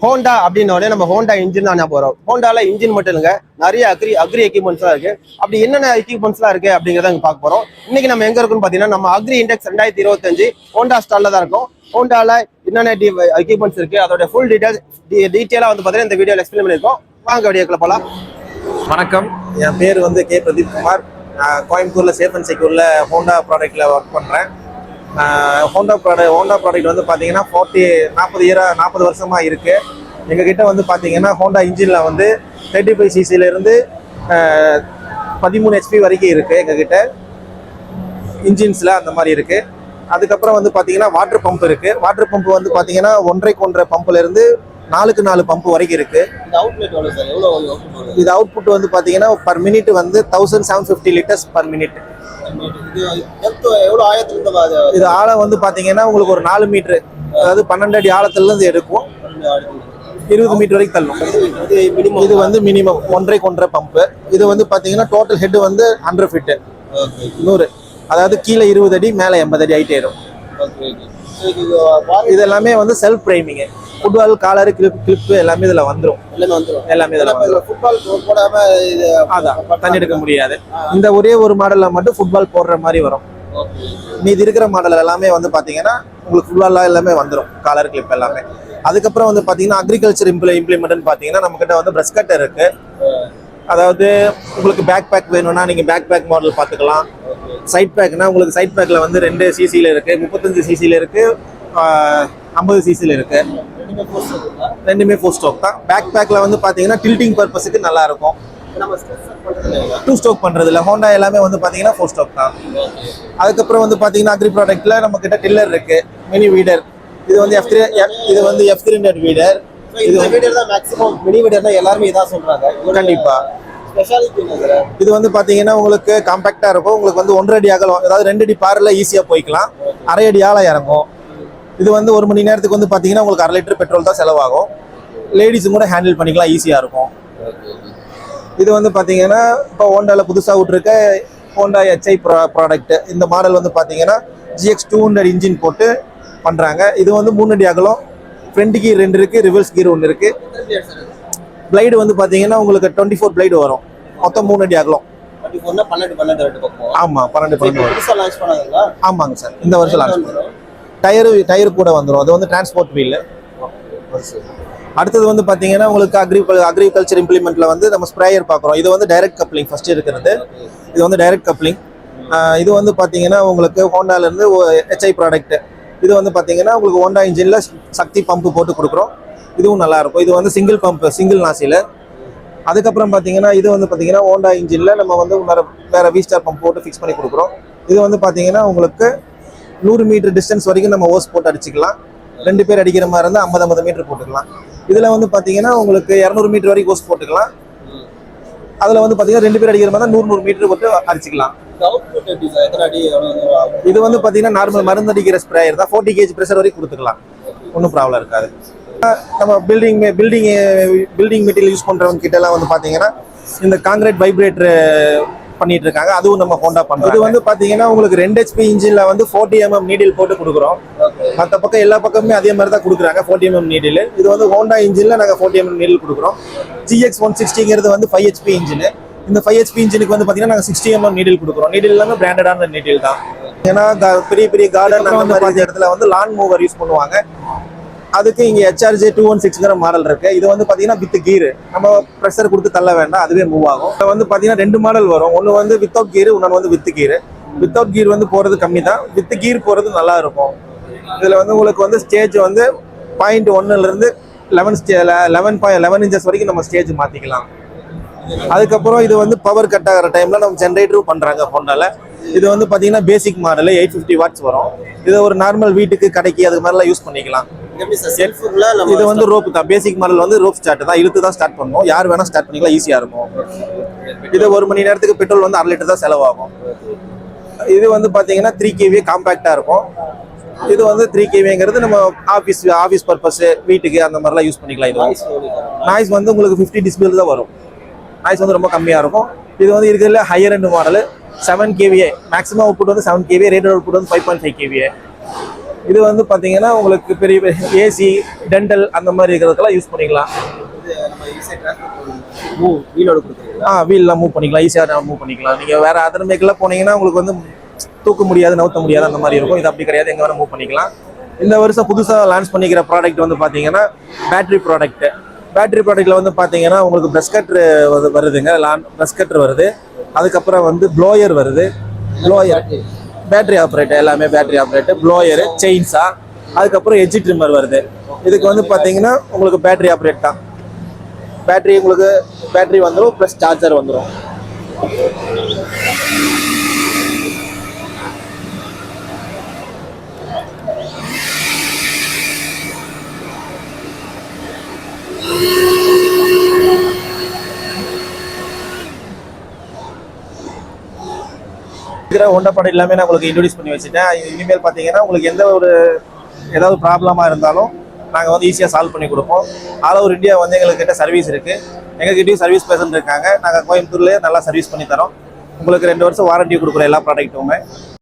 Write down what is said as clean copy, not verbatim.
Honda அப்படின்னோடனே நம்ம Honda engine தான் போறோம். ஹோண்டால இன்ஜின் மட்டும் இல்லைங்க, நிறைய அக்ரி எக்யூப்மெண்ட்ஸ்லாம் இருக்கு. அப்படி என்னென்ன எக்யூப்மெண்ட்ஸ்லாம் இருக்கு அப்படிங்கிறத இங்க பார்க்க போறோம். இன்னைக்கு நம்ம எங்க இருக்குன்னு பாத்தீங்கன்னா நம்ம அக்ரி இண்டெக்ஸ் 2025 ஹோண்டா ஸ்டால்ல தான் இருக்கும். ஹோண்டால என்னென்ன எக்யூப்மெண்ட்ஸ் இருக்கு அதோட ஃபுல் டீட்டெயிலா வந்து பாத்தீங்கன்னா இந்த வீடியோல எக்ஸ்பிளைன் பண்ணிருக்கோம். வாங்க வீடியோக்குள்ள போலாம். வணக்கம், என் பேர் வந்து கே பிரதீப் குமார். கோயம்புத்தூர்ல சேஃப் அண்ட் செக்யூர்ல ஹோண்டா ப்ராடக்ட்ல ஒர்க் பண்றேன். ஹோண்டா ப்ராடக்ட் வந்து பார்த்தீங்கன்னா 40 வருஷமா இருக்கு. எங்ககிட்ட வந்து பார்த்தீங்கன்னா ஹோண்டா இன்ஜினில் வந்து 35 சிசிலேருந்து 13 HP வரைக்கும் இருக்குது எங்ககிட்ட இன்ஜின்ஸில், அந்த மாதிரி இருக்குது. அதுக்கப்புறம் வந்து பார்த்தீங்கன்னா வாட்டர் பம்ப் இருக்குது. வாட்டர் பம்ப் வந்து பார்த்தீங்கன்னா 1.5 பம்ப்லேருந்து 4 பம்ப் வரைக்கும் இருக்குது. இது அவுட்புட் வந்து பார்த்தீங்கன்னா பர் மினிட் வந்து 1750 லிட்டர்ஸ் பர் மினிட். இது ஆழம் வந்து பார்த்தீங்கன்னா உங்களுக்கு ஒரு 4 மீட்டர், அதாவது 12 அடி ஆழத்துலேருந்து எடுக்கும், 20 மீட்டர் வரைக்கும் தள்ளும். இது வந்து மினிமம் 1.5 பம்பு. இது வந்து பார்த்தீங்கன்னா டோட்டல் ஹெட் வந்து 100 ஃபீட்டு 100, அதாவது கீழே 20 அடி மேலே 80 அடி ஹைட் ஏறும். இது எல்லாமே வந்து self priming. Football collar clip எல்லாமே இதுல வந்துடும். ஃபுட்பால் போடாம அதான் தண்ணி எடுக்க முடியாது. இந்த ஒரே ஒரு மாடல்ல மட்டும் ஃபுட்பால் போடுற மாதிரி வரும். மீதி இருக்கிற மாடல் எல்லாமே வந்து பாத்தீங்கன்னா உங்களுக்கு ஃபுட்பால் எல்லாமே வந்துடும், காலர் கிளிப் எல்லாமே. அதுக்கப்புறம் வந்து பாத்தீங்கன்னா அக்ரிகல்ச்சர் இம்ப்ளிமெண்ட்னு பாத்தீங்கன்னா நம்ம கிட்ட வந்து பிரஷ் கட்டர் இருக்கு. அதாவது உங்களுக்கு பேக் பேக் வேணும்னா நீங்க பேக் பேக் மாடல் பாத்துக்கலாம். சைட் பேக்னா உங்களுக்கு சைட் பேக்ல வந்து 2 சிசில இருக்கு, 35 சிசில இருக்கு, 50 சிசில இருக்கு. ரெண்டுமே 4 ஸ்ட்ரோக் தான். பேக் பேக்ல வந்து பாத்தீங்கன்னா டில்டிங் பர்பஸுக்கு நல்லா இருக்கும். 2 ஸ்ட்ரோக் பண்றது இல்ல, ஹோண்டா எல்லாமே வந்து பாத்தீங்கன்னா 4 ஸ்ட்ரோக் தான். அதுக்கப்புறம் வந்து பாத்தீங்கன்னா அக்ரி ப்ராடக்ட்ல நம்ம கிட்ட டில்லர் இருக்கு, மினி வீடர். இது வந்து F300 வீடர். இது வீடர் தான் மேக்ஸிமம் மினி வீடர் தான் எல்லாரும் இதான் சொல்றாங்க. கண்டிப்பா இது வந்து பாத்தீங்கன்னா உங்களுக்கு காம்பாக்டா இருக்கும். உங்களுக்கு வந்து 1.5 அடி அகலம், அதாவது 2 அடி பார்ல ஈஸியா போய்க்கலாம். 1/2 அடி ஆழம் இறங்கும். இது வந்து 1 மணி நேரத்துக்கு வந்து பாத்தீங்கன்னா உங்களுக்கு 1/2 லிட்டர் பெட்ரோல் தான் செலவாகும். லேடிஸும் கூட ஹேண்டில் பண்ணிக்கலாம், ஈஸியா இருக்கும். இது வந்து பாத்தீங்கன்னா இப்போ ஹோண்டால புதுசா விட்டுருக்க ஹோண்டா HI ப்ராடக்ட். இந்த மாடல் வந்து பாத்தீங்கன்னா GX 200 இன்ஜின் போட்டு பண்றாங்க. இது வந்து 3 அடி அகலம், ஃப்ரண்ட் கீர் 2 இருக்கு, ரிவர்ஸ் கீர் 1 இருக்கு. பிளைடு வந்து பாத்தீங்கன்னா உங்களுக்கு 24 பிளைடு வரும். மொத்தம் 3 அடி அகலம். ஆமா, 12 ஆமாங்க சார், இந்த வருஷம் லான்ச் பண்ணுறோம். டயர் கூட வந்துடும். அது வந்து டிரான்ஸ்போர்ட் வீல். அடுத்தது வந்து பாத்தீங்கன்னா உங்களுக்கு அக்ரிகல்ச்சர் இம்ப்ளிமெண்ட்ல வந்து நம்ம ஸ்ப்ரேயர் பார்க்குறோம். இது வந்து டைரக்ட் கப்ளிங் ஃபர்ஸ்ட் இருக்கிறது. இது வந்து டைரக்ட் கப்ளிங். இது வந்து பாத்தீங்கன்னா உங்களுக்கு ஹோண்டால இருந்து HI ப்ராடக்ட். இது வந்து பாத்தீங்கன்னா உங்களுக்கு ஹோண்டா இன்ஜின்ல சக்தி பம்பு போட்டு கொடுக்குறோம். இதுவும் நல்லா இருக்கும். இது வந்து சிங்கிள் பம்ப், சிங்கிள் நாசில. அதுக்கப்புறம் பாத்தீங்கன்னா இது வந்து பாத்தீங்கன்னா ஹோண்டா இன்ஜின்ல நம்ம வந்து வேற V-Star பம்ப் போட்டு ஃபிக்ஸ் பண்ணி கொடுக்குறோம். இது வந்து பாத்தீங்கன்னா உங்களுக்கு 100 மீட்டர் டிஸ்டன்ஸ் வரைக்கும் நம்ம ஓஸ் போட்டு அடிச்சுக்கலாம். 2 பேர் அடிக்கிற மாதிரி இருந்தால் 50 மீட்டர் போட்டுக்கலாம். இதுல வந்து பாத்தீங்கன்னா உங்களுக்கு 200 மீட்டர் வரைக்கும் ஓஸ் போட்டுக்கலாம். அதுல வந்து பாத்தீங்கன்னா 2 பேர் அடிக்கிற மாதிரி 100 மீட்டர் போட்டு அடிச்சுக்கலாம். இது வந்து பாத்தீங்கன்னா நார்மல் மருந்து அடிக்கிற ஸ்ப்ரேயர் தான். 40 kg பிரஷர் வரைக்கும் கொடுத்துக்கலாம், ஒன்றும் ப்ராப்ளம் இருக்காது. நம்ம பில்டிங் மெட்டீரியல் யூஸ் பண்றவங்க கிட்ட எல்லாம் வந்து பாத்தீங்கன்னா இந்த காங்கிரீட் வைப்ரேட்டர் பண்ணிட்டு இருக்காங்க. அதுவும் நம்ம ஹோண்டா பண்றோம். இது வந்து பாத்தீங்கன்னா உங்களுக்கு 2 HP இன்ஜின்ல வந்து 40 mm நீடில் போட்டு கொடுக்குறோம். மற்ற பக்கம் எல்லா பக்கமே அதே மாதிரி தான் கொடுக்குறாங்க, 40 mm நீடில். இது வந்து ஹோண்டா இன்ஜின்ல நாங்க 40 mm நீடில் கொடுக்குறோம். GX 160ங்கிறது வந்து 5 HP இன்ஜின். இந்த 5 HP இன்ஜினுக்கு வந்து பாத்தீங்கன்னா நாங்க 60 mm நீடில் கொடுக்குறோம். நீடில் எல்லாமே பிராண்டடான நீடில் தான். ஏன்னா பெரிய கார்டன் அந்த மாதிரி இடத்துல வந்து லான் மூவர் யூஸ் பண்ணுவாங்க. அதுக்கு இங்க HRJ 216ங்கிற மாடல் இருக்கு. இது வந்து பாத்தீங்கன்னா வித் கீர், நம்ம ப்ரெஷர் கொடுத்து தள்ள வேண்டாம், அதுவே மூவ் ஆகும். இது வந்து பாத்தீங்கன்னா 2 மாடல் வரும். ஒன்னு வந்து வித்தவுட் கீர், இன்னொன்று வந்து வித் கீர். வித்தவுட் கீர் வந்து போறது கம்மி தான், வித் கீர் போறது நல்லா இருக்கும். இதுல வந்து உங்களுக்கு வந்து ஸ்டேஜ் வந்து 0.1ல இருந்து 11 இன்ச்சஸ் வரைக்கும் நம்ம ஸ்டேஜ் மாத்திக்கலாம். அதுக்கப்புறம் இது வந்து பவர் கட் ஆகிற டைம்ல நம்ம ஜென்ரேட்டரும் பண்றாங்க ஹோண்டால. இது வந்து பாத்தீங்கன்னா பேசிக் மாடல் 850 வாட்ஸ் வரும். இது ஒரு நார்மல் வீட்டுக்கு, கடைக்கு அது மாதிரிலாம் யூஸ் பண்ணிக்கலாம். இது வந்து ரோப் தான். பேசிக் மாடல் வந்து ரோப் ஸ்டார்ட் தான், இழுத்து தான் ஸ்டார்ட் பண்ணும். யார் வேணா ஸ்டார்ட் பண்ணிக்கலாம், ஈஸியா இருக்கும். இது 1 மணி நேரத்துக்கு பெட்ரோல் வந்து 1/2 லிட்டர் தான் செலவாகும். இது வந்து பாத்தீங்கன்னா 3 kVA காம்பாக்டா இருக்கும். இது வந்து 3 kVங்கிறது நம்ம ஆஃபீஸ் பர்பஸ், வீட்டுக்கு அந்த மாதிரிலாம் யூஸ் பண்ணிக்கலாம். இது நாய்ஸ் வந்து உங்களுக்கு 50 டெசிபல் தான் வரும். நாய்ஸ் வந்து ரொம்ப கம்மியா இருக்கும். இது வந்து இருக்கிறதுல higher end model 7 kVA. Maximum output வந்து 7 kVA, ரேட்டட் அவுட்புட் வந்து 5.5 kVA. இது வந்து பார்த்தீங்கன்னா உங்களுக்கு பெரிய பெரிய ஏசி டென்டல் அந்த மாதிரி இருக்கிறதுக்கெல்லாம் யூஸ் பண்ணிக்கலாம். வீலோட கொடுக்குறீங்களா? வீல்லாம் மூவ் பண்ணிக்கலாம், ஈஸியாக மூவ் பண்ணிக்கலாம். நீங்கள் வேற அதர் மேக்கெல்லாம் போனீங்கன்னா உங்களுக்கு வந்து தூக்க முடியாது, நவுத்த முடியாது, அந்த மாதிரி இருக்கும். இது அப்படி கிடையாது, எங்கே வேணால் மூவ் பண்ணிக்கலாம். இந்த வருஷம் புதுசாக லான்ச் பண்ணிக்கிற ப்ராடக்ட் வந்து பார்த்தீங்கன்னா பேட்டரி ப்ராடக்ட். பேட்டரி ப்ராடக்ட்டில் வந்து பார்த்தீங்கன்னா உங்களுக்கு ப்ரஷ் கட்ரு வருதுங்க, ப்ரஷ் கட்ரு வருது. அதுக்கப்புறம் வந்து ப்ளோயர் வருது. ப்ளோயர் பேட்டரி ஆப்ரேட், எல்லாமே பேட்டரி ஆப்ரேட். ப்ளோயரு, செயின்ஸா, அதுக்கப்புறம் எட்ஜ் ட்ரிம்மர் வருது. இதுக்கு வந்து பார்த்தீங்கன்னா உங்களுக்கு பேட்டரி ஆப்ரேட் தான். பேட்டரி உங்களுக்கு பேட்டரி வந்துடும், ப்ளஸ் சார்ஜர் வந்துடும். இருக்கிற ஹோண்டா ப்ராடக்ட் எல்லாமே நான் உங்களுக்கு இன்ட்ரோடியூஸ் பண்ணி வச்சுட்டேன். இனிமேல் பார்த்தீங்கன்னா உங்களுக்கு எந்த ஒரு ஏதாவது ப்ராப்ளமாக இருந்தாலும் நாங்கள் வந்து ஈஸியாக சால்வ் பண்ணி கொடுப்போம். ஆல் ஓவர் இந்தியா வந்து எங்கள்கிட்ட சர்வீஸ் இருக்குது. எங்ககிட்டயும் சர்வீஸ் பர்சன் இருக்காங்க. நாங்கள் கோயம்புத்தூர்லேயே நல்லா சர்வீஸ் பண்ணி தரோம். உங்களுக்கு 2 வருஷம் வாரண்டி கொடுக்குறோம் எல்லா ப்ராடக்ட்டுமே.